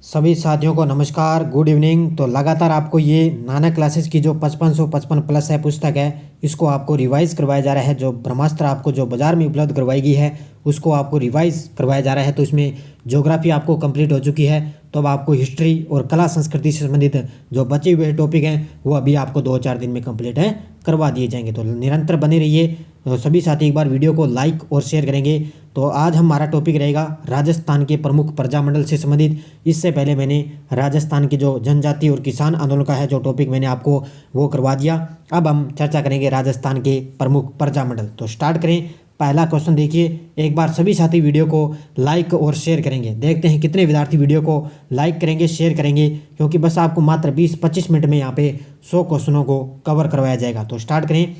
सभी साथियों को नमस्कार, गुड इवनिंग। तो लगातार आपको ये नाना क्लासेस की जो 5555 प्लस है पुस्तक है, इसको आपको रिवाइज करवाया जा रहा है। जो ब्रह्मास्त्र आपको जो बाज़ार में उपलब्ध करवाई गई है उसको आपको रिवाइज करवाया जा रहा है। तो इसमें ज्योग्राफी आपको कंप्लीट हो चुकी है, तो अब आपको हिस्ट्री और कला संस्कृति से संबंधित जो बचे हुए टॉपिक हैं वो अभी आपको 2-4 दिन में कंप्लीट है करवा दिए जाएंगे। तो निरंतर बने रहिए। तो सभी साथी एक बार वीडियो को लाइक और शेयर करेंगे। तो आज हमारा टॉपिक रहेगा राजस्थान के प्रमुख प्रजामंडल से संबंधित। इससे पहले मैंने राजस्थान की जो जनजाति और किसान आंदोलन का है जो टॉपिक मैंने आपको वो करवा दिया। अब हम चर्चा करेंगे राजस्थान के प्रमुख प्रजामंडल। तो स्टार्ट करें। पहला क्वेश्चन देखिए, एक बार सभी साथी वीडियो को लाइक और शेयर करेंगे। देखते हैं कितने विद्यार्थी वीडियो को लाइक करेंगे, शेयर करेंगे, क्योंकि बस आपको मात्र 20-25 मिनट में यहाँ पे 100 क्वेश्चनों को कवर करवाया जाएगा। तो स्टार्ट करें।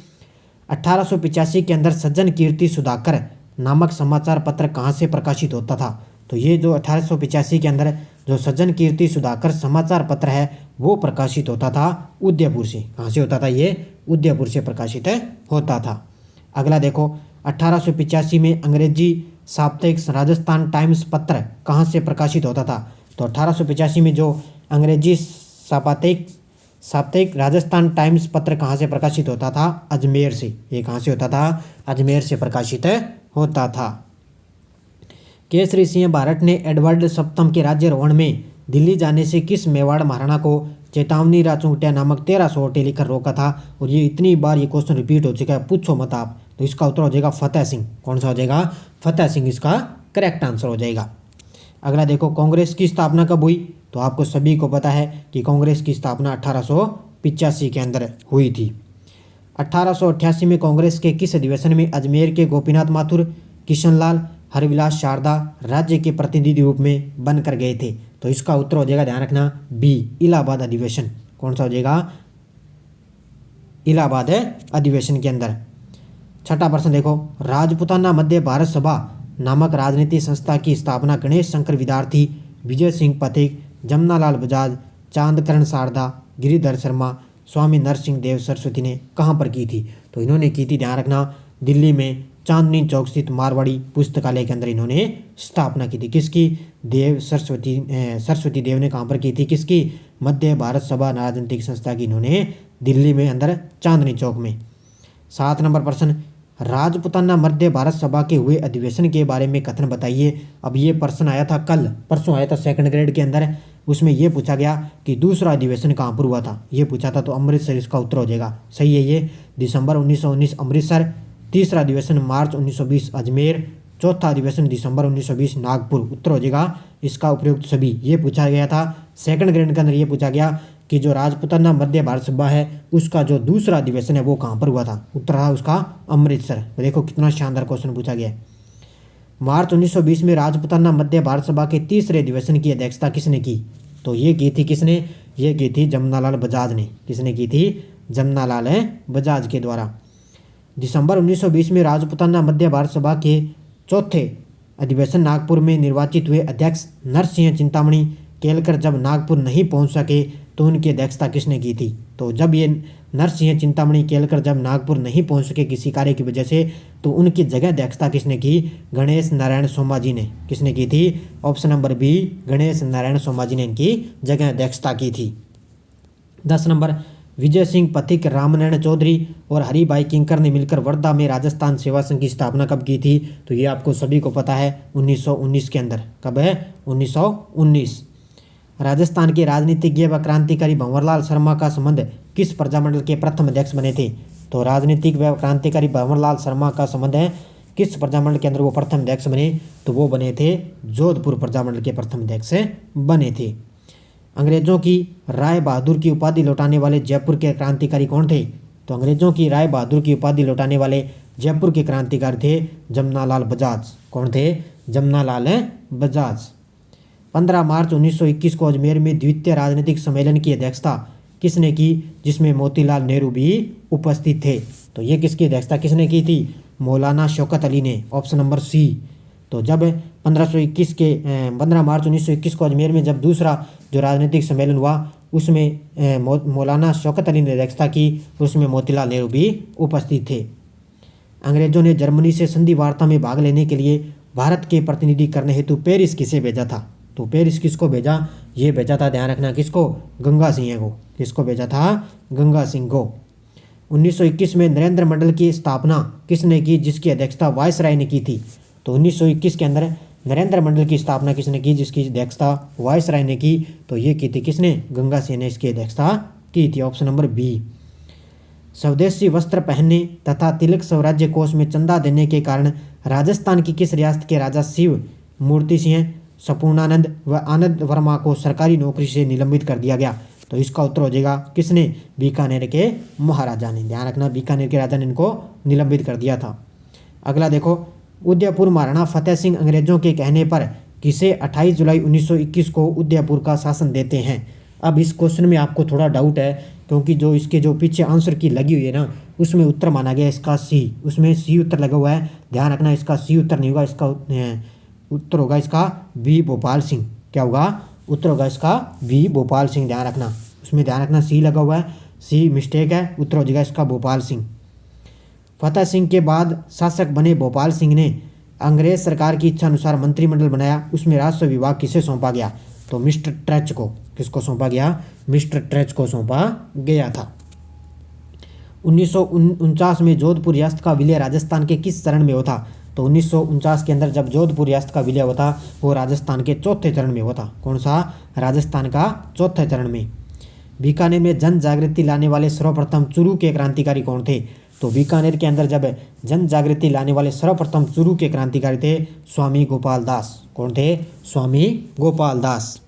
1885 के अंदर सज्जन कीर्ति सुधाकर नामक समाचार पत्र कहाँ से प्रकाशित होता था? तो ये जो 1885 के अंदर जो सज्जन कीर्ति सुधाकर समाचार पत्र है वो प्रकाशित होता था उदयपुर से। कहाँ से होता था? ये उदयपुर से प्रकाशित होता था। अगला देखो, 1885 में अंग्रेजी साप्ताहिक राजस्थान टाइम्स पत्र कहाँ से प्रकाशित होता था? तो 1885 में जो अंग्रेजी साप्ताहिक राजस्थान टाइम्स पत्र कहाँ से प्रकाशित होता था? अजमेर से। ये कहाँ से होता था? अजमेर से प्रकाशित होता था। केसरी सिंह भारत ने एडवर्ड सप्तम के राज्यारोहण में दिल्ली जाने से किस मेवाड़ महाराणा को चेतावनी राचौटिया नामक 1300 लिखकर रोका था? और ये इतनी बार ये क्वेश्चन रिपीट हो चुका है, पूछो मत आप। तो इसका उत्तर हो जाएगा फतेह सिंह। कौन सा हो जाएगा? फतेह सिंह इसका करेक्ट आंसर हो जाएगा। अगला देखो, कांग्रेस की स्थापना कब हुई? तो आपको सभी को पता है कि कांग्रेस की स्थापना 1885 के अंदर हुई थी। 1888 में कांग्रेस के किस अधिवेशन में अजमेर के गोपीनाथ माथुर, किशनलाल, हरविलास शारदा राज्य के प्रतिनिधि रूप में बनकर गए थे? तो इसका उत्तर हो जाएगा, ध्यान रखना, बी, इलाहाबाद अधिवेशन। कौन सा हो जाएगा? इलाहाबाद अधिवेशन के अंदर। छठा प्रश्न देखो, राजपुताना मध्य भारत सभा नामक राजनीतिक संस्था की स्थापना गणेश शंकर विद्यार्थी, विजय सिंह पथिक, जमनालाल बजाज, चांदकरण शारदा, गिरिधर शर्मा, स्वामी नरसिंह देव सरस्वती ने कहाँ पर की थी? तो इन्होंने की थी, ध्यान रखना, दिल्ली में चांदनी चौक स्थित मारवाड़ी पुस्तकालय के अंदर इन्होंने स्थापना की थी। किसकी? सरस्वती देव ने कहाँ पर की थी? किसकी? मध्य भारत सभा राजनीतिक संस्था की इन्होंने दिल्ली में अंदर चांदनी चौक में। 7 नंबर प्रश्न, राजपुताना मध्य भारत सभा के हुए अधिवेशन के बारे में कथन बताइए। अब ये प्रश्न आया था कल परसों आया था सेकंड ग्रेड के अंदर। उसमें ये पूछा गया कि दूसरा अधिवेशन कहाँ पर हुआ था, ये पूछा था। तो अमृतसर इसका उत्तर हो जाएगा। सही है, ये दिसंबर 1919 अमृतसर, तीसरा अधिवेशन मार्च 1920 अजमेर, चौथा अधिवेशन दिसंबर 1920 नागपुर। उत्तर हो जाएगा इसका उपयुक्त सभी। ये पूछा गया था सेकंड ग्रेड के अंदर, ये पूछा गया कि जो राजपुताना मध्य भारत सभा है उसका जो दूसरा अधिवेशन है वो कहाँ पर हुआ था? उत्तर था उसका अमृतसर। देखो कितना शानदार क्वेश्चन पूछा गया। मार्च 1920 में राजपुताना मध्य भारत सभा के तीसरे अधिवेशन की अध्यक्षता किसने की? तो ये की थी किसने? ये की थी जमनालाल बजाज ने। किसने की थी? जमनालाल बजाज के द्वारा। दिसंबर 1920 में राजपुताना मध्य भारत सभा के चौथे अधिवेशन नागपुर में निर्वाचित हुए अध्यक्ष नरसिंह चिंतामणि केलकर जब नागपुर नहीं पहुंच सके तो उनकी अध्यक्षता किसने की थी? तो जब ये नरसिंह चिंतामणि केलकर जब नागपुर नहीं पहुंच सके किसी कार्य की वजह से, तो उनकी जगह अध्यक्षता किसने की? गणेश नारायण सोमाजी ने। किसने की थी? Option number B, Ganesh Narayan Somaji ने इनकी जगह अध्यक्षता की थी। 10 नंबर, विजय सिंह पथिक, रामनारायण चौधरी और हरिभाई किंकर ने मिलकर वर्धा में राजस्थान सेवा संघ की स्थापना कब की थी? तो ये आपको सभी को पता है 1919 के अंदर। कब है? 1919। राजस्थान के राजनीतिज्ञ व क्रांतिकारी भंवरलाल शर्मा का संबंध किस प्रजामंडल के प्रथम अध्यक्ष बने थे? तो राजनीतिक व क्रांतिकारी भंवरलाल शर्मा का संबंध है किस प्रजामंडल के अंदर वो प्रथम अध्यक्ष बने? तो वो बने थे जोधपुर प्रजामंडल के प्रथम अध्यक्ष बने थे। अंग्रेजों की राय बहादुर की उपाधि लौटाने वाले जयपुर के क्रांतिकारी कौन थे? तो अंग्रेजों की राय बहादुर की उपाधि लौटाने वाले जयपुर के क्रांतिकारी थे जमनालाल बजाज। कौन थे? जमनालाल बजाज। 15 मार्च 1921 को अजमेर में द्वितीय राजनीतिक सम्मेलन की अध्यक्षता किसने की, जिसमें मोतीलाल नेहरू भी उपस्थित थे? तो ये किसकी अध्यक्षता किसने की थी? मौलाना शौकत अली ने। Option number C. तो जब 15 मार्च 1921 को अजमेर में जब दूसरा जो राजनीतिक सम्मेलन हुआ उसमें मौलाना शौकत अली ने अध्यक्षता की, उसमें मोतीलाल नेहरू भी उपस्थित थे। अंग्रेजों ने जर्मनी से संधि वार्ता में भाग लेने के लिए भारत के प्रतिनिधि करने हेतु पेरिस किसे भेजा था? तो पेरिस किसको भेजा, ये भेजा था, ध्यान रखना, किसको, गंगा सिंह को। किसको भेजा था, गंगा सिंह को। 1921 में नरेंद्र मंडल की स्थापना किसने की, जिसकी अध्यक्षता वायसराय ने की थी। तो 1921 के अंदर नरेंद्र मंडल की स्थापना किसने की, जिसकी अध्यक्षता वायसराय ने की। तो ये की थी किसने, गंगा सिंह ने इसकी अध्यक्षता की थी। Option number B. स्वदेशी वस्त्र पहनने तथा तिलक स्वराज्य कोष में चंदा देने के कारण राजस्थान की किस रियासत के राजा शिव मूर्ति सिंह, संपूर्णानंद व आनंद वर्मा को सरकारी नौकरी से निलंबित कर दिया गया। तो इसका उत्तर हो जाएगा किसने, बीकानेर के महाराजा ने। ध्यान रखना, बीकानेर के राजा ने इनको निलंबित कर दिया था। अगला देखो, उदयपुर महाराणा फतेह सिंह अंग्रेजों के कहने पर किसे 28 जुलाई 1921 को उदयपुर का शासन देते हैं। अब इस क्वेश्चन में आपको थोड़ा डाउट है, क्योंकि जो इसके जो पीछे आंसर की लगी हुई है ना, उसमें उत्तर माना गया इसका सी, उसमें सी उत्तर लगा हुआ है। ध्यान रखना, इसका सी उत्तर नहीं होगा, इसका उत्तर होगा इसका बी, भोपाल सिंह। क्या होगा, उत्तर होगा इसका बी, भोपाल सिंह। ध्यान रखना, उसमें ध्यान रखना सी लगा हुआ है, सी मिस्टेक है, उत्तर हो जाएगा इसका भोपाल सिंह। फतेह सिंह के बाद शासक बने भोपाल सिंह ने अंग्रेज सरकार की इच्छा अनुसार मंत्रिमंडल बनाया, उसमें राजस्व विभाग किसे सौंपा गया। तो मिस्टर ट्रेच को। किसको सौंपा गया, मिस्टर ट्रेच को सौंपा गया था। 1949 में जोधपुर रियासत का विलय राजस्थान के किस चरण में होता। तो 1949 के अंदर जब जोधपुर रियासत का विलय होता, वो राजस्थान के चौथे चरण में होता। कौन सा, राजस्थान का चौथे चरण में। बीकानेर में जन जागृति लाने वाले सर्वप्रथम चुरू के क्रांतिकारी कौन थे। तो बीकानेर के अंदर जब जन जागृति लाने वाले सर्वप्रथम चुरू के क्रांतिकारी थे स्वामी गोपाल दास। कौन थे, स्वामी गोपाल दास।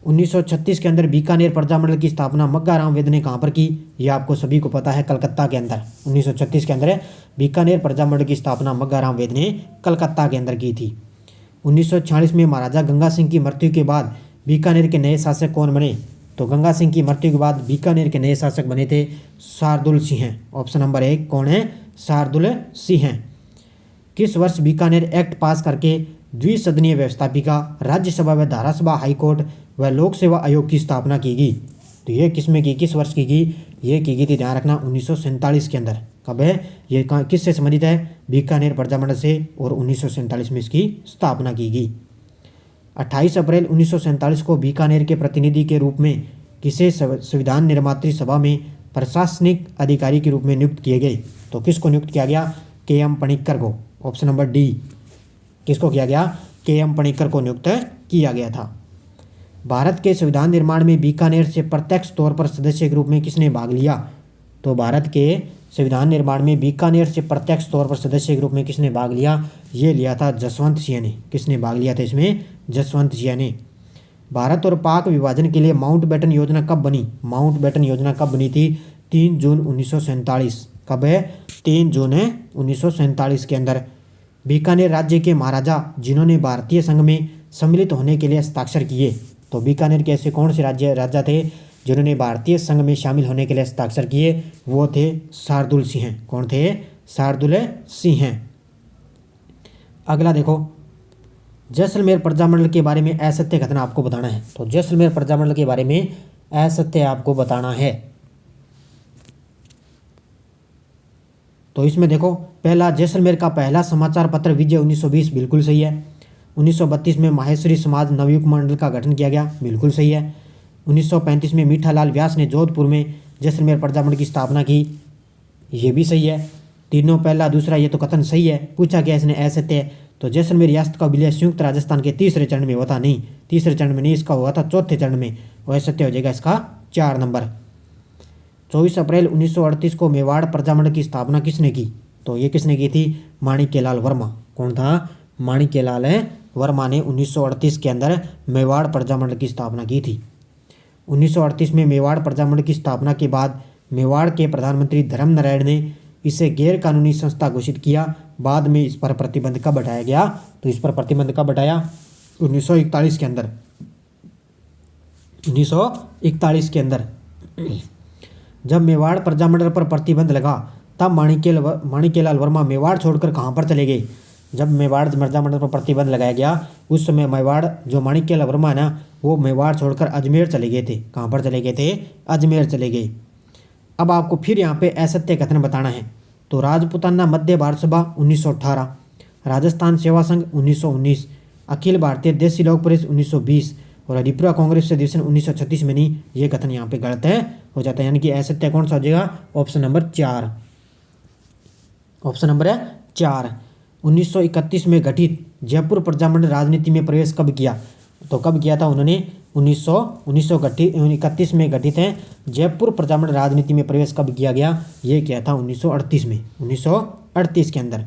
1936 के अंदर बीकानेर प्रजामंडल की स्थापना मग्गाराम वेद ने कहाँ पर की, ये आपको सभी को पता है, कलकत्ता के अंदर। 1936 के अंदर बीकानेर प्रजामंडल की स्थापना मग्गाराम वेद ने कलकत्ता के अंदर की थी। 1946 में महाराजा गंगा सिंह की मृत्यु के बाद बीकानेर के नए शासक कौन बने। तो गंगा सिंह की मृत्यु के बाद बीकानेर के नए शासक बने थे शार्दुल सिंह। ऑप्शन नंबर 1 कौन है, शार्दुल सिंह। किस वर्ष बीकानेर एक्ट पास करके द्विसदनीय व्यवस्थापिका, राज्यसभा व धारासभा, हाईकोर्ट व लोक सेवा आयोग की स्थापना की गई। तो ये किस में की, किस वर्ष की गई, ये की गई थी, ध्यान रखना 1947 के अंदर। कब है ये, किससे संबंधित है, बीकानेर प्रजामंडल से, और 1947 में इसकी स्थापना की गई। 28 अप्रैल 1947 को बीकानेर के प्रतिनिधि के रूप में किसे संविधान निर्मात्री सभा में प्रशासनिक अधिकारी के रूप में नियुक्त किए गए। तो किसको नियुक्त किया गया, के.एम. पणिक्कर को। ऑप्शन नंबर डी, किसको किया गया, के.एम. पणिक्कर को नियुक्त किया गया था। भारत के संविधान निर्माण में बीकानेर से प्रत्यक्ष तौर पर सदस्य के रूप में किसने भाग लिया। तो भारत के संविधान निर्माण में बीकानेर से प्रत्यक्ष तौर पर सदस्य के रूप में किसने भाग लिया, ये लिया था जसवंत सिंह ने। किसने भाग लिया था इसमें, जसवंत सिंह ने। भारत और पाक विभाजन के लिए माउंटबेटन योजना कब बनी। माउंटबेटन योजना कब बनी थी, 3 जून 1947। कब है, 3 जून 1947 के अंदर। बीकानेर राज्य के महाराजा जिन्होंने भारतीय संघ में सम्मिलित होने के लिए हस्ताक्षर किए। तो बीकानेर के ऐसे कौन से राजा थे जिन्होंने भारतीय संघ में शामिल होने के लिए हस्ताक्षर किए, वो थे शार्दुल सिंह। कौन थे, शार्दुल सिंह। अगला देखो, जैसलमेर प्रजामंडल के बारे में असत्य कथन आपको बताना है। तो जैसलमेर प्रजामंडल के बारे में असत्य आपको बताना है। तो इसमें देखो, पहला, जैसलमेर का पहला समाचार पत्र विजय 1920, बिल्कुल सही है। 1932 में माहेश्वरी समाज नवयुग मंडल का गठन किया गया, बिल्कुल सही है। 1935 में मीठालाल व्यास ने जोधपुर में जैसलमेर प्रजामंडल की स्थापना की, ये भी सही है। तीनों, पहला दूसरा, ये तो कथन सही है। पूछा गया इसने असत्य है। तो जैसलमेर रियासत का विलय संयुक्त राजस्थान के तीसरे चरण में हुआ था, नहीं, तीसरे चरण में नहीं, इसका हुआ था चौथे चरण में। वह असत्य हो जाएगा इसका 4 नंबर। 24 अप्रैल 1938 को मेवाड़ प्रजामंडल की स्थापना किसने की। तो ये किसने की थी, माणिक्यलाल वर्मा। कौन था, माणिक्यलाल वर्मा ने 1938 के अंदर मेवाड़ प्रजामंडल की स्थापना की थी। 1938 में मेवाड़ प्रजामंडल की स्थापना के बाद मेवाड़ के प्रधानमंत्री धर्मनारायण ने इसे गैर कानूनी संस्था घोषित किया। बाद में इस पर प्रतिबंध कब हटाया गया। तो इस पर प्रतिबंध कब हटाया, 1941 के अंदर। 1941 के अंदर जब मेवाड़ प्रजामंडल पर प्रतिबंध लगा, तब माणिक्यलाल वर्मा मेवाड़ छोड़कर कहाँ पर चले गए। जब मेवाड़ प्रजामंडल पर प्रतिबंध लगाया गया, उस समय मेवाड़ जो माणिक्यलाल वर्मा है ना, वो मेवाड़ छोड़कर अजमेर चले गए थे। कहाँ पर चले गए थे, अजमेर चले गए। अब आपको फिर यहाँ पे असत्य कथन बताना है। तो राजपूताना मध्य भारत सभा 1918, राजस्थान सेवा संघ 1919, अखिल भारतीय देशी लोक परिषद 1920 और हरिपुरा कांग्रेस अधिवेशन 1936 में नहीं, ये कथन यहाँ पे गलत है हो जाता है, यानी कि असत्य कौन सा हो जाएगा, ऑप्शन नंबर 4, ऑप्शन नंबर है 4। 1931 में गठित जयपुर प्रजामंडल राजनीति में प्रवेश कब किया, तो कब किया था उन्होंने, 1931 में गठित है जयपुर प्रजामंडल राजनीति में प्रवेश कब किया गया, ये किया था 1938 में, 1938 के अंदर।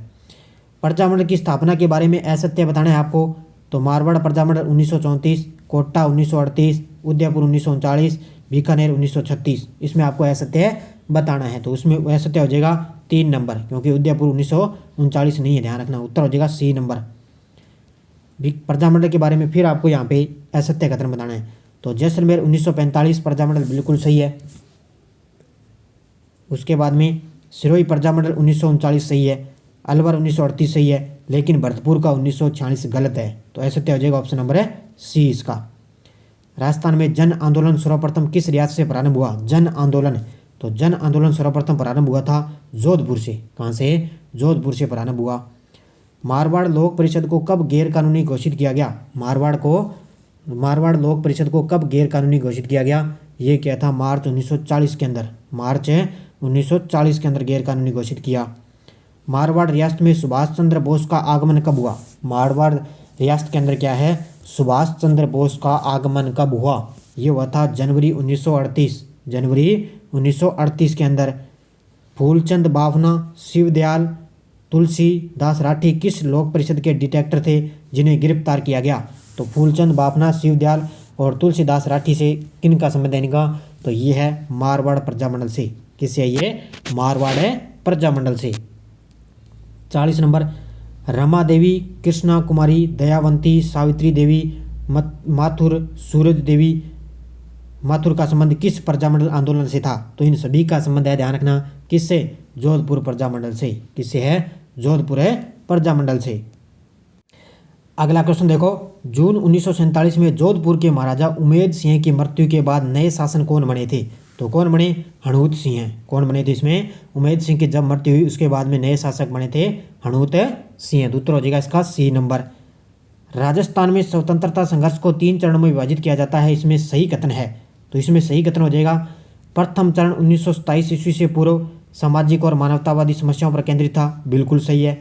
प्रजामंडल की स्थापना के बारे में असत्य बताना है आपको, तो मारवाड़ प्रजामंडल 1934, कोटा 1938, उदयपुर 1939, बीकानेर 1936, इसमें आपको असत्य बताना है, तो उसमें असत्य हो जाएगा 3 नंबर, क्योंकि उदयपुर 1939 नहीं है, ध्यान रखना, उत्तर हो जाएगा सी नंबर। प्रजामंडल के बारे में फिर आपको यहाँ पे असत्य कथन बताना है, तो जैसलमेर 1945 प्रजामंडल बिल्कुल सही है। उसके बाद में सिरोही प्रजामंडल 1939 सही है, अलवर 1938 सही है, लेकिन भरतपुर का 1946 गलत है, तो असत्य हो जाएगा ऑप्शन नंबर है सी इसका। राजस्थान में जन आंदोलन सर्वप्रथम किस रियासत से प्रारंभ हुआ, जन आंदोलन, तो जन आंदोलन सर्वप्रथम प्रारंभ हुआ था जोधपुर से, कहाँ से, जोधपुर से प्रारंभ हुआ। मारवाड़ लोक परिषद को कब गैर कानूनी घोषित किया गया, मारवाड़ लोक परिषद को कब गैर कानूनी घोषित किया गया, ये क्या था, मार्च 1940 के अंदर, मार्च 1940 के अंदर गैर कानूनी घोषित किया। मारवाड़ रियासत में सुभाष चंद्र बोस का आगमन कब हुआ, मारवाड़ रियासत के अंदर क्या है, सुभाष चंद्र बोस का आगमन कब हुआ, ये हुआ था जनवरी 1938, जनवरी 1938 के अंदर। फूलचंद बाफना, शिवदयाल तुलसीदास राठी किस लोक परिषद के डिटेक्टर थे जिन्हें गिरफ्तार किया गया, तो फूलचंद बाफना, शिवदयाल और तुलसीदास राठी से किन का संबंध है इनका, तो ये है मारवाड़ प्रजामंडल से, किससे है ये, मारवाड़ है प्रजामंडल से। 40 नंबर, रमा देवी, कृष्णा कुमारी, दयावंती, सावित्री देवी, माथुर, सूरज देवी, माथुर का संबंध किस प्रजामंडल आंदोलन से था, तो इन सभी का संबंध है, ध्यान रखना, किससे, जोधपुर प्रजामंडल से, किससे है, जोधपुर है प्रजामंडल से। अगला क्वेश्चन देखो, जून 1947 में जोधपुर के महाराजा उमेद सिंह की मृत्यु के बाद नए शासन कौन बने थे, तो कौन बने, हणूत सिंह, कौन बने थे इसमें, उमेद सिंह की जब मृत्यु हुई उसके बाद में नए शासक बने थे हणूत सिंह, उत्तर हो जाएगा इसका सी नंबर। राजस्थान में स्वतंत्रता संघर्ष को 3 चरणों में विभाजित किया जाता है, इसमें सही कथन है, तो इसमें सही कथन हो जाएगा, प्रथम चरण 1927 ईस्वी से पूर्व सामाजिक और मानवतावादी समस्याओं पर केंद्रित था, बिल्कुल सही है।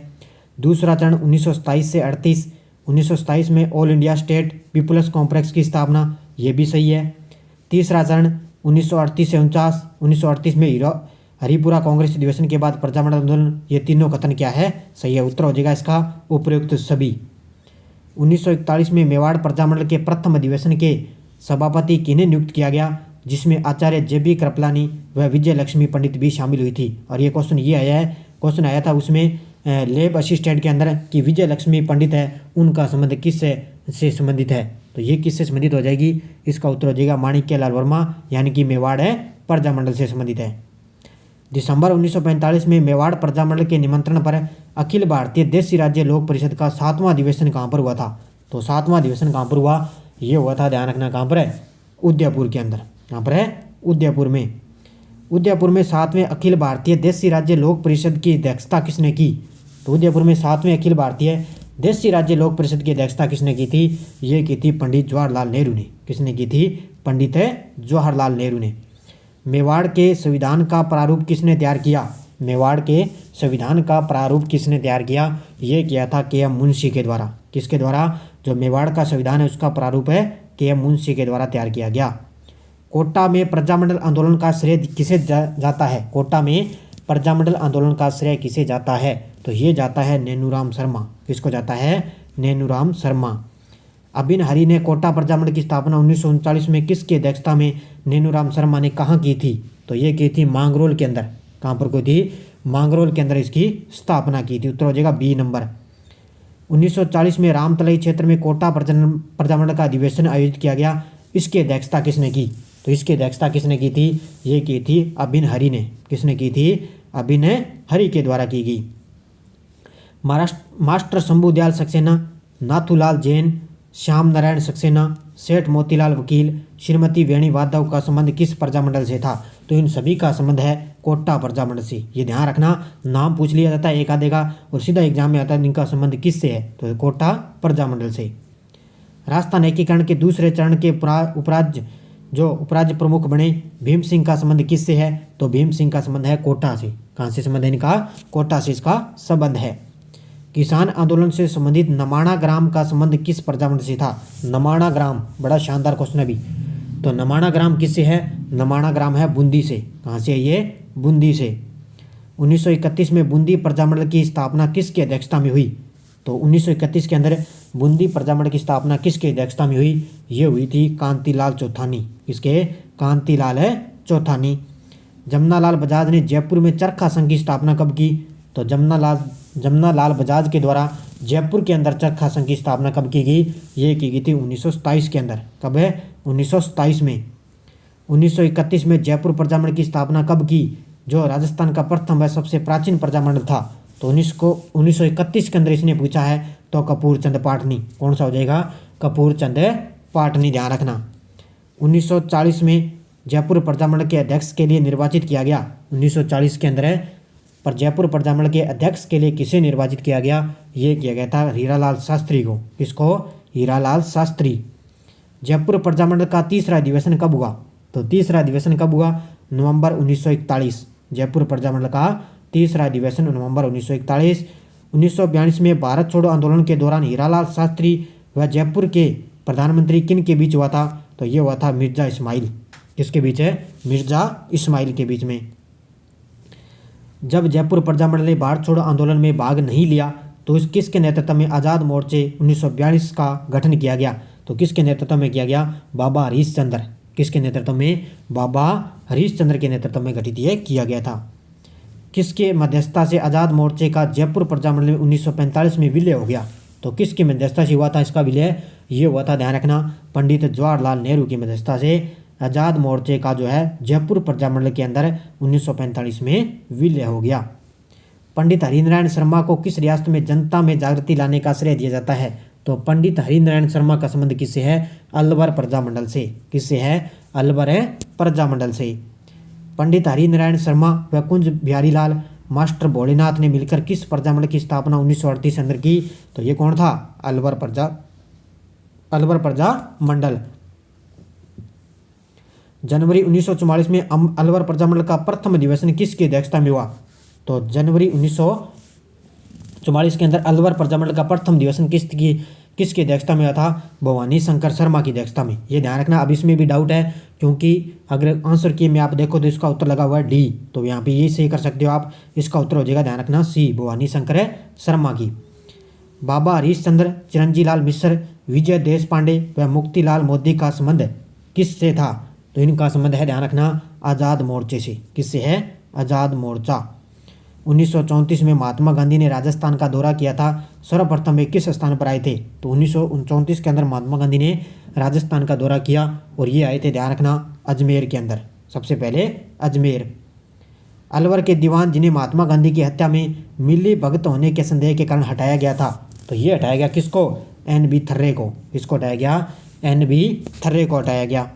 दूसरा चरण 1927 से 38, 1927 में all India state people's complex की स्थापना, ये भी सही है। तीसरा चरण 1938 से 49, 1938 में हरिपुरा कांग्रेस अधिवेशन के बाद प्रजामंडल आंदोलन, ये तीनों कथन क्या है, सही है, उत्तर हो जाएगा इसका उपयुक्त सभी। 1941 में मेवाड़ प्रजामंडल के प्रथम अधिवेशन के सभापति किन्हें नियुक्त किया गया, जिसमें आचार्य JB कृपलानी व विजय लक्ष्मी पंडित भी शामिल हुई थी, और ये क्वेश्चन ये आया है, क्वेश्चन आया था उसमें लैब असिस्टेंट के अंदर कि विजय लक्ष्मी पंडित है, उनका संबंध किससे संबंधित है, तो ये किससे संबंधित हो जाएगी, इसका उत्तर हो जाएगा माणिक्य लाल वर्मा, यानी कि मेवाड़ है प्रजामंडल से संबंधित है। दिसंबर 1945 में मेवाड़ प्रजामंडल के निमंत्रण पर अखिल भारतीय देशी राज्य लोक परिषद का 7वां अधिवेशन कहाँ पर हुआ था, तो 7वां अधिवेशन कहाँ पर हुआ, ये हुआ था, ध्यान रखना, कहाँ पर है, उदयपुर के अंदर, कहाँ पर है, उदयपुर में। उदयपुर में 7वें अखिल भारतीय देशी राज्य लोक परिषद की अध्यक्षता किसने की, तो उदयपुर में 7वें अखिल भारतीय देशी राज्य लोक परिषद की अध्यक्षता किसने की थी, ये की थी पंडित जवाहरलाल नेहरू ने, किसने की थी, पंडित जवाहरलाल नेहरू ने। मेवाड़ के संविधान का प्रारूप किसने तैयार किया, मेवाड़ के संविधान का प्रारूप किसने तैयार किया, ये किया था KM मुंशी के द्वारा, किसके द्वारा, जो मेवाड़ का संविधान है उसका प्रारूप है KM मुंशी के द्वारा तैयार किया गया। कोटा में प्रजामंडल आंदोलन का श्रेय किसे जाता है, कोटा में प्रजामंडल आंदोलन का श्रेय किसे जाता है, तो ये जाता है नैनूराम शर्मा, किसको जाता है, नैनूराम शर्मा। अबिन हरी ने कोटा प्रजामंडल की स्थापना 1939 में किसकी अध्यक्षता में नैनूराम शर्मा ने कहाँ की थी, तो ये की थी मांगरोल के अंदर, कहाँ पर कोई थी, मांगरोल के अंदर इसकी स्थापना की थी, उत्तर हो जाएगा बी नंबर। 1940 में रामतलाई क्षेत्र में कोटा प्रजामंडल का अधिवेशन आयोजित किया गया, इसकी अध्यक्षता किसने की, तो इसकी अध्यक्षता किसने की थी, ये की थी अबिन हरी ने, किसने की थी, अबिन हरी के द्वारा की गई। मास्टर शंभुदयाल सक्सेना, नाथूलाल जैन, श्याम नारायण सक्सेना, सेठ मोतीलाल वकील, श्रीमती वेणी वाधव का संबंध किस प्रजामंडल से था, तो इन सभी का संबंध है कोटा प्रजामंडल से, ये ध्यान रखना, नाम पूछ लिया जाता है एक आधे का और सीधा एग्जाम में आता है इनका संबंध किससे है, तो कोटा प्रजामंडल से। राजस्थान एकीकरण के दूसरे चरण के उपराज्य प्रमुख बने भीम सिंह का संबंध किससे है? तो भीम सिंह का संबंध है कोटा से। कहाँ से संबंध है इनका? कोटा से इसका संबंध है। किसान आंदोलन से संबंधित नमाणा ग्राम का संबंध किस प्रजामंडल से था? नमाणा ग्राम, बड़ा शानदार क्वेश्चन है भी। तो नमाणा ग्राम किससे है? नमाणा ग्राम है बूंदी से। कहाँ से है ये? बूंदी से। 1931 में बूंदी प्रजामंडल की स्थापना किसकी अध्यक्षता में हुई? तो 1931 के अंदर बूंदी प्रजामंडल की स्थापना किसकी अध्यक्षता में हुई? ये हुई थी कांतिलाल चौथानी। किसके? कांतिलाल चौथानी। जमनालाल बजाज ने जयपुर में चरखा संघ की स्थापना कब की? तो जमनालाल बजाज के द्वारा जयपुर के अंदर चरखा संघ की स्थापना कब की गई? ये की गई थी 1927 के अंदर। कब है? 1927 में। 1931 में जयपुर प्रजामंडल की स्थापना कब की? जो राजस्थान का प्रथम व सबसे प्राचीन प्रजामंडल था। तो 1931 के अंदर इसने पूछा है, तो कपूर चंद पाटनी। कौन सा हो जाएगा? कपूर चंद पाटनी, ध्यान रखना। 1940 में जयपुर प्रजामंडल के अध्यक्ष के लिए निर्वाचित किया गया। 1940 के अंदर पर जयपुर प्रजामंडल के अध्यक्ष के लिए किसे निर्वाचित किया गया? ये किया गया था हीरालाल शास्त्री को। किसको? हीरालाल शास्त्री। जयपुर प्रजामंडल का तीसरा अधिवेशन कब हुआ? तो तीसरा अधिवेशन कब हुआ? नवंबर 1941। जयपुर प्रजामंडल का तीसरा अधिवेशन नवंबर 1941। 1942 में भारत छोड़ो आंदोलन के दौरान हीरालाल शास्त्री व जयपुर के प्रधानमंत्री किन के बीच हुआ था? तो ये हुआ था मिर्जा इस्माइल। किसके बीच है? मिर्जा इस्माइल के बीच में। जब जयपुर प्रजामंडल ने भारत छोड़ो आंदोलन में भाग नहीं लिया तो इस किसके नेतृत्व में आज़ाद मोर्चे 1942 का गठन किया गया? तो किसके नेतृत्व में किया गया? बाबा हरीश चंद्र। किसके नेतृत्व में? बाबा हरीश चंद्र के नेतृत्व में गठित ये किया गया था। किसके मध्यस्थता से आज़ाद मोर्चे का जयपुर प्रजामंडल में 1945 में विलय हो गया? तो किसकी मध्यस्थता से हुआ था इसका विलय? ये हुआ था, ध्यान रखना, पंडित जवाहरलाल नेहरू की मध्यस्थता से आज़ाद मोर्चे का जो है जयपुर प्रजामंडल के अंदर 1945 में विलय हो गया। पंडित हरिनारायण शर्मा को किस रियासत में जनता में जागृति लाने का श्रेय दिया जाता है? तो पंडित हरिनारायण शर्मा का संबंध किससे है? अलवर प्रजामंडल से। किससे है? अलवर प्रजामंडल से। पंडित हरिनारायण शर्मा व कुंज बिहारी लाल मास्टर भोलेनाथ ने मिलकर किस प्रजामंडल की स्थापना 1938 अंदर की? तो ये कौन था? अलवर प्रजामंडल। जनवरी 1944 में अलवर प्रजामंडल का प्रथम अधिवेशन किसकी अध्यक्षता में हुआ? तो जनवरी 1944 के अंदर अलवर प्रजामंडल का प्रथम अधिवेशन किसकी अध्यक्षता में हुआ था? भवानी शंकर शर्मा की अध्यक्षता में। ये ध्यान रखना। अब इसमें भी डाउट है, क्योंकि अगर आंसर की में आप देखो तो इसका उत्तर लगा हुआ है डी, तो यहाँ पे ये सही कर सकते हो आप। इसका उत्तर हो जाएगा, ध्यान रखना, सी, भवानी शंकर शर्मा की। बाबा हरीश चंद्र, चिरंजीव लाल मिश्र, विजय देश पांडे व मुक्तिलाल मोदी का संबंध किससे था? तो इनका संबंध है, ध्यान रखना, आज़ाद मोर्चे से। किससे है? आज़ाद मोर्चा। 1934 में महात्मा गांधी ने राजस्थान का दौरा किया था। सर्वप्रथम वे किस स्थान पर आए थे? तो 1934 के अंदर महात्मा गांधी ने राजस्थान का दौरा किया और ये आए थे, ध्यान रखना, अजमेर के अंदर। सबसे पहले अजमेर। अलवर के दीवान जिन्हें महात्मा गांधी की हत्या में मिली भगत होने के संदेह के कारण हटाया गया था, तो ये हटाया गया किसको? NB थर्रे को। किसको हटाया गया? NB थर्रे को हटाया गया।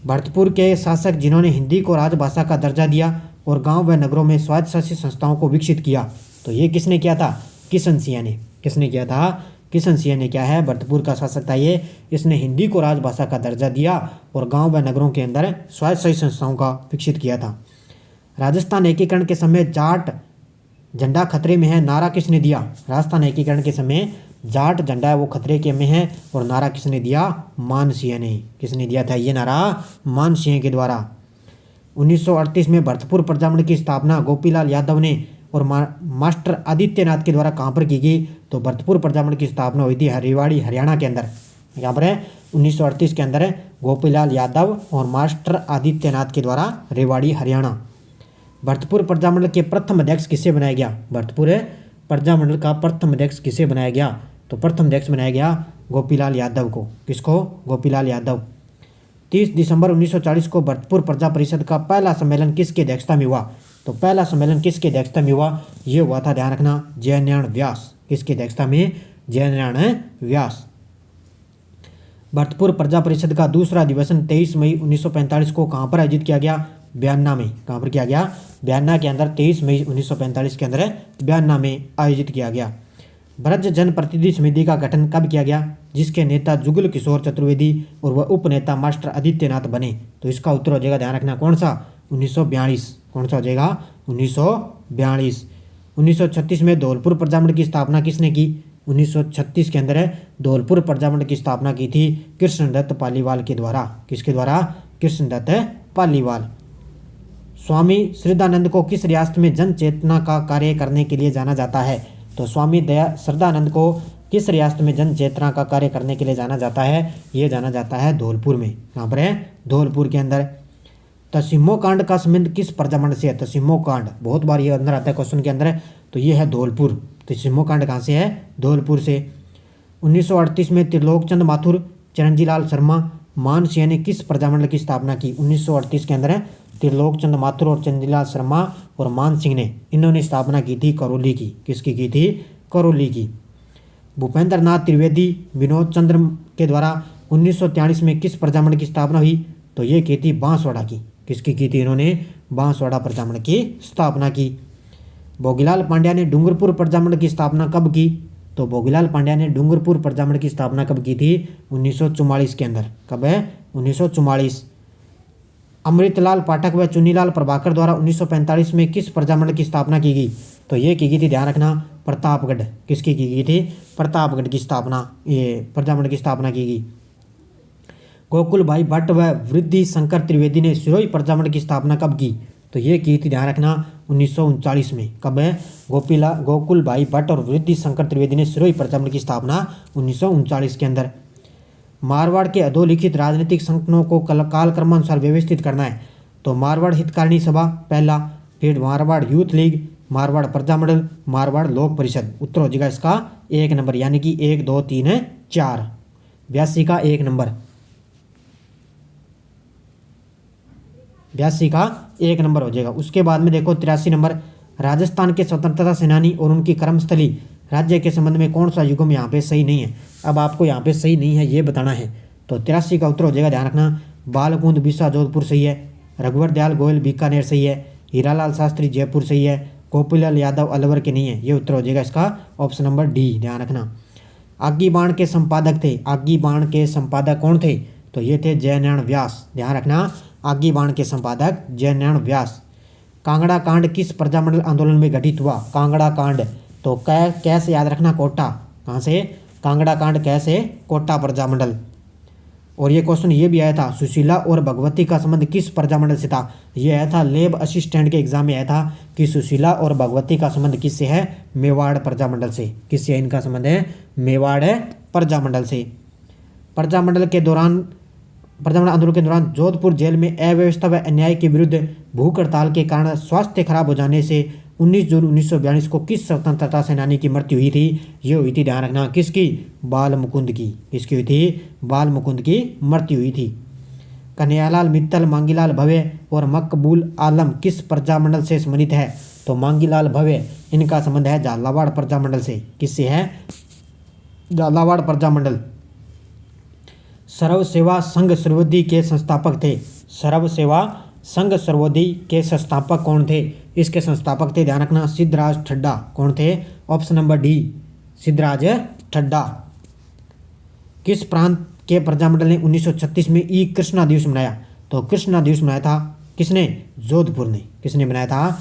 भरतपुर के शासक जिन्होंने हिंदी को राजभाषा का दर्जा दिया और गांव व नगरों में स्वायत्तशासी संस्थाओं को विकसित किया, तो ये किसने किया था? किशन सिंह ने। किसने किया था? किशन सिंह ने। क्या है? भरतपुर का शासक था ये। इसने हिंदी को राजभाषा का दर्जा दिया और गांव व नगरों के अंदर स्वायत्तशासी संस्थाओं का विकसित किया था। राजस्थान एकीकरण के समय जाट झंडा खतरे में है, नारा किसने दिया? राजस्थान एकीकरण के समय जाट झंडा है वो खतरे के में है और नारा किसने दिया? मान सिंह ने। किसने दिया था ये नारा? मान सिंह के द्वारा। 1938 में भरतपुर प्रजामंडल की स्थापना गोपीलाल यादव ने और मास्टर आदित्यनाथ के द्वारा कहाँ पर की गई? तो भरतपुर प्रजामंडल की स्थापना हुई थी रेवाड़ी हरियाणा के अंदर। यहाँ पर है 1938 के अंदर गोपीलाल यादव और मास्टर आदित्यनाथ के द्वारा रेवाड़ी हरियाणा। भरतपुर प्रजामंडल के प्रथम अध्यक्ष किसे बनाया गया? भरतपुर प्रजामंडल का प्रथम अध्यक्ष किसे बनाया गया? तो प्रथम अध्यक्ष बनाया गया गोपीलाल यादव को। किसको? गोपीलाल यादव। 30 दिसंबर 1940 को भरतपुर प्रजा परिषद का पहला सम्मेलन किसकी अध्यक्षता में हुआ? तो पहला सम्मेलन किसकी अध्यक्षता में हुआ? ये हुआ था, ध्यान रखना, जयनारायण व्यास। किसकी अध्यक्षता में? जयनारायण व्यास। भरतपुर प्रजा परिषद का दूसरा अधिवेशन 23 मई 1945 को कहाँ पर आयोजित किया गया? बयान्ना में। कहाँ पर किया गया? बयान्ना के अंदर 23 मई 1945 के अंदर बयान्ना में आयोजित किया गया। ब्रज जनप्रतिनिधि समिति का गठन कब किया गया, जिसके नेता जुगल किशोर चतुर्वेदी और वह उपनेता मास्टर आदित्यनाथ बने। तो इसका उत्तर हो जाएगा, ध्यान रखना, कौन सा, 1942। कौन सा हो जाएगा, 1942। 1936 में धौलपुर प्रजामंडल की स्थापना किसने की, 1936 के अंदर धौलपुर प्रजामंडल की स्थापना की थी कृष्णदत्त पालीवाल के द्वारा। किसके द्वारा, कृष्णदत्त पालीवाल। स्वामी श्रद्धानंद को किस रियासत में जन चेतना का कार्य करने के लिए जाना जाता है। तो स्वामी श्रद्धानंद को किस रियासत में जन चेतना का कार्य करने के लिए जाना जाता है, ये जाना जाता है धौलपुर में। कहाँ पर है, धौलपुर के अंदर। तसीमो कांड का संबंध किस प्रजामंडल से है, तसीमो कांड बहुत बार ये अंदर आता है क्वेश्चन के अंदर, तो ये है धौलपुर। तसीमो कांड कहाँ से है, धौलपुर से। 1938 में त्रिलोकचंद माथुर, चिरंजीलाल शर्मा, मान सिंह ने किस प्रजामंडल की स्थापना की। 1938 के अंदर त्रिलोकचंद माथुर और चिरंजीलाल शर्मा और मान सिंह ने, इन्होंने स्थापना की थी करौली की। किसकी की थी, करौली की। भूपेंद्र नाथ त्रिवेदी, विनोद चंद्र के द्वारा 1943 में किस प्रजामंडल की स्थापना हुई, तो ये की थी बांसवाड़ा की। किसकी की थी, इन्होंने बांसवाड़ा प्रजामंडल की स्थापना की। भोगीलाल पांड्या ने डूंगरपुर प्रजामंडल की स्थापना कब की, तो भोगीलाल पांड्या ने डूंगरपुर प्रजामंडल की स्थापना कब की थी, 1944 के अंदर। कब है, 1944। अमृतलाल पाठक व चुन्नीलाल प्रभाकर द्वारा 1945 में किस प्रजामंडल की स्थापना की गई, तो ये की गई थी, ध्यान रखना, प्रतापगढ़। किसकी की गई थी, प्रतापगढ़ की स्थापना, ये प्रजामंडल की स्थापना की गई। गोकुल भाई भट्ट व वृद्धि शंकर त्रिवेदी ने सिरोही प्रजामंडल की स्थापना कब की, तो ये की थी, ध्यान रखना, 1939 में। कब है, गोकुल भाई भट्ट और वृद्धि शंकर त्रिवेदी ने सिरोही प्रजामंडल की स्थापना 1939 के अंदर। मारवाड़ के अधोलिखित राजनीतिक संगठनों को कालक्रमानुसार व्यवस्थित करना है, तो मारवाड़ हितकारिणी सभा पहला, फिर मारवाड़ यूथ लीग, मारवाड़ प्रजामंडल, मारवाड़ लोक परिषद। उत्तर हो जाएगा इसका 1 नंबर, यानी कि 1 2 3 4, 82 का 1 नंबर, 82 का 1 नंबर हो जाएगा। उसके बाद में देखो 83 नंबर, राजस्थान के स्वतंत्रता सेनानी और उनकी कर्मस्थली राज्य के संबंध में कौन सा युग्म यहाँ पे सही नहीं है। अब आपको यहाँ पे सही नहीं है ये बताना है, तो 83 का उत्तर हो जाएगा, ध्यान रखना, बालकुंद बिस्सा जोधपुर सही है, रघुवर दयाल गोयल बीकानेर सही है, हीरालाल शास्त्री जयपुर सही है, गोपीलाल यादव अलवर के नहीं है। ये उत्तर हो जाएगा इसका ऑप्शन नंबर डी, ध्यान रखना। आगी बाण के संपादक थे, आगी बाण के संपादक कौन थे, तो ये थे जयनारायण व्यास। ध्यान रखना, आगी बाण के संपादक जयनारायण व्यास। कांगड़ा कांड किस प्रजामंडल आंदोलन में घटित हुआ, कांगड़ा कांड, तो कैसे याद रखना, कोटा। कहाँ से, कांगड़ा कांड कैसे, कोटा प्रजामंडल। और ये क्वेश्चन ये भी आया था, सुशीला और भगवती का संबंध किस प्रजामंडल से था, ये आया था लेब असिस्टेंट के एग्जाम में आया था कि सुशीला और भगवती का संबंध किससे है, मेवाड़ प्रजामंडल से। किससे इनका संबंध है, मेवाड़ प्रजामंडल से। प्रजामंडल आंदोलन के दौरान जोधपुर जेल में अव्यवस्था व अन्याय के विरुद्ध भूख हड़ताल के कारण स्वास्थ्य खराब हो जाने से 19 जून 1942 को किस स्वतंत्रता सेनानी की मृत्यु हुई थी, ये हुई थी, ध्यान रखना, किसकी, बाल मुकुंद की। किसकी हुई थी, बाल मुकुंद की मृत्यु हुई थी। कन्हैयालाल मित्तल, मांगीलाल भव्य और मकबूल आलम किस प्रजामंडल से संबंधित है, तो मांगीलाल भव्य, इनका संबंध है झालावाड़ प्रजामंडल से। किससे है, झालावाड़ प्रजामंडल। सर्व सेवा संघ सर्वोदय के संस्थापक थे, सर्व सेवा संघ सर्वोदय के संस्थापक कौन थे, इसके संस्थापक थे, ध्यान रखना, सिद्धराज ठड्डा। कौन थे, option number D, Siddharaj Thadda. किस प्रांत के प्रजामंडल ने 1936 में ई कृष्णा दिवस मनाया, तो कृष्णा दिवस मनाया था किसने, जोधपुर ने। किसने बनाया था,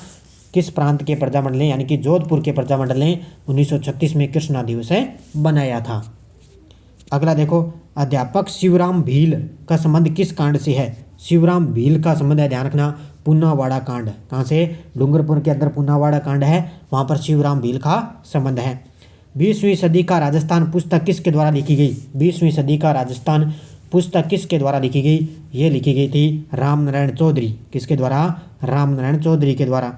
किस प्रांत के प्रजामंडल ने, यानी कि जोधपुर के प्रजामंडल ने 1936 में कृष्णा दिवस बनाया था। अगला देखो, अध्यापक शिवराम भील का संबंध किस कांड से है, शिवराम भील का संबंध है, ध्यान रखना, पुनावाड़ा कांड। कहाँ से, डूंगरपुर के अंदर पुनावाड़ा कांड है, वहाँ पर शिवराम भील का संबंध है। 20वीं सदी का राजस्थान पुस्तक किसके द्वारा लिखी गई, 20वीं सदी का राजस्थान पुस्तक किसके द्वारा लिखी गई, ये लिखी गई थी रामनारायण चौधरी। किसके द्वारा, रामनारायण चौधरी के द्वारा।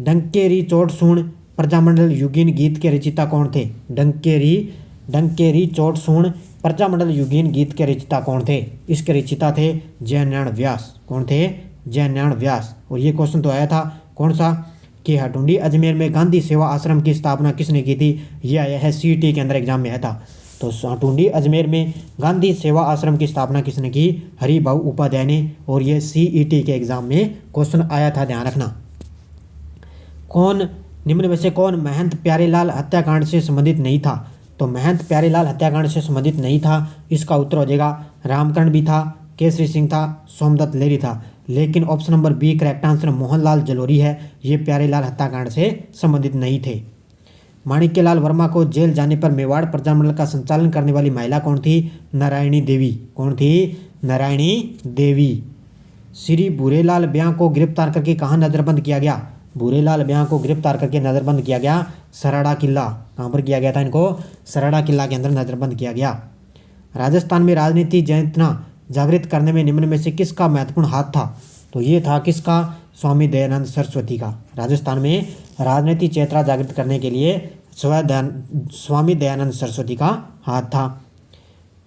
डंकेरी चोटसूण प्रजामंडल युगीन गीत के रचिता कौन थे, डंकेरी चोटसूण प्रजामंडल युगीन गीत के रचिता कौन थे, इसके रचिता थे जयनारायण व्यास। कौन थे, जयनारायण व्यास। और ये क्वेश्चन तो आया था कौन सा, कि हटुंडी अजमेर में गांधी सेवा आश्रम की स्थापना किसने की थी, ये आया है सीईटी के अंदर एग्जाम में आया था। तो हटुंडी अजमेर में गांधी सेवा आश्रम की स्थापना किसने की, हरिभाऊ उपाध्याय ने। और ये सीईटी के एग्जाम में क्वेश्चन आया था, ध्यान रखना। कौन निम्न में से कौन महंत प्यारेलाल हत्याकांड से संबंधित नहीं था? तो महंत प्यारेलाल हत्याकांड से संबंधित नहीं था, इसका उत्तर हो जाएगा रामकरण भी था, केसरी सिंह था, सोमदत्त लेरी था। लेकिन option number B correct answer Mohanlal Jalori है, ये प्यारेलाल हत्याकांड से संबंधित नहीं थे। माणिक्यलाल वर्मा को जेल जाने पर मेवाड़ प्रजामंडल का संचालन करने वाली महिला कौन थी? नारायणी देवी। कौन थी? नारायणी देवी। श्री भूरेलाल ब्याह को गिरफ्तार करके कहाँ नजरबंद किया गया? भूरेलाल ब्याह को गिरफ्तार करके नजरबंद किया गया सराड़ा किला। कहाँ पर किया गया था इनको? सराड़ा किला के अंदर नजरबंद किया गया। राजस्थान में राजनीति चेतना जागृत करने में निम्न में से किसका महत्वपूर्ण हाथ था? तो ये था किसका? स्वामी दयानंद सरस्वती का। राजस्थान में राजनीति चेतना जागृत करने के लिए स्वामी दयानंद सरस्वती का हाथ था।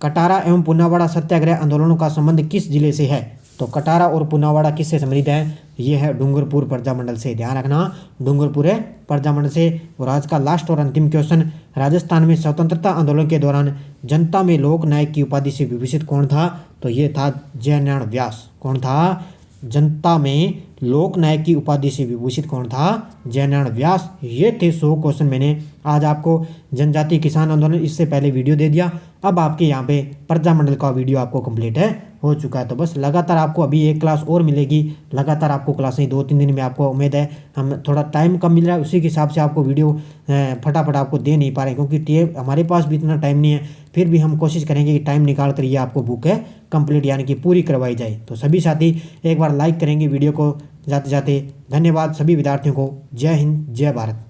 कटारा एवं पुनावाड़ा सत्याग्रह आंदोलनों का संबंध किस जिले से है? तो कटारा और पुनावाड़ा किससे संबंधित है? ये है डूंगरपुर प्रजामंडल से। ध्यान रखना, डूंगरपुर है प्रजामंडल से। और आज का लास्ट और अंतिम क्वेश्चन, राजस्थान में स्वतंत्रता आंदोलन के दौरान जनता में लोक नायक की उपाधि से विभूषित कौन था? तो ये था जयनारायण व्यास। कौन था? जनता में लोक नायक की उपाधि से विभूषित कौन था? जयनारायण व्यास। ये थे 100 क्वेश्चन मैंने आज आपको जनजातीय किसान आंदोलन इससे पहले वीडियो दे दिया। अब आपके यहाँ पे प्रजामंडल का वीडियो आपको कंप्लीट हो चुका है। तो बस लगातार आपको अभी एक क्लास और मिलेगी, लगातार आपको क्लासें 2-3 दिन में आपको उम्मीद है। हम थोड़ा टाइम कम मिल रहा है, उसी के हिसाब से आपको वीडियो फटाफट आपको दे नहीं पा रहे, क्योंकि हमारे पास भी इतना टाइम नहीं है। फिर भी हम कोशिश करेंगे कि टाइम निकाल कर ये आपको बुक है कंप्लीट यानी कि पूरी करवाई जाए। तो सभी साथी एक बार लाइक करेंगे वीडियो को जाते जाते। धन्यवाद सभी विद्यार्थियों को। जय हिंद, जय भारत।